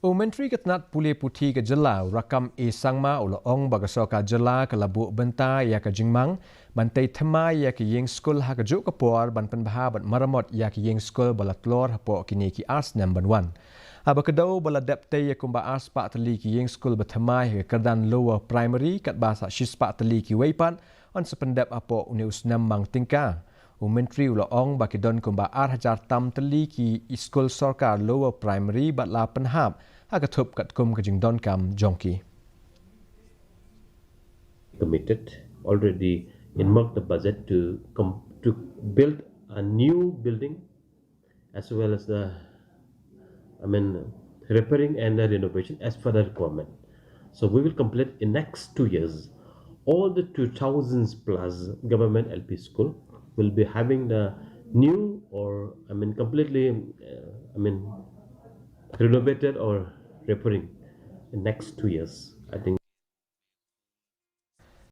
Menteri Ketenat Pulih Putih ke Jylla rakam Sangma ula ong bagi Sorkar Jylla ke labu Bynta ya ke Mang bantai Thymmai ya ke Ïingskul ha ke juk ke puar ban penbaha ban maramot ya ke Ïingskul bala telur hapo kini ki ars nam banwan. Aba kedau bala depte ya kumba ars pak teli ki Ïingskul ba Thymmai ke kerdan lower primary kat bahasa shis pak teli ki weipan on sependap apo uni usnam Mang Tyngka. Menteri ula ong baki don kumba ar hajar tam teli ki Ïingskul Sorkar lower primary bat la penhap agatup kat kum ke don kam jongki. Committed already earmarked the budget to build a new building as well as the repairing and the renovation as per the requirement. So we will complete in next 2 years all the 2000s plus government LP school will be having the new or completely renovated or repairing in next 2 years. I think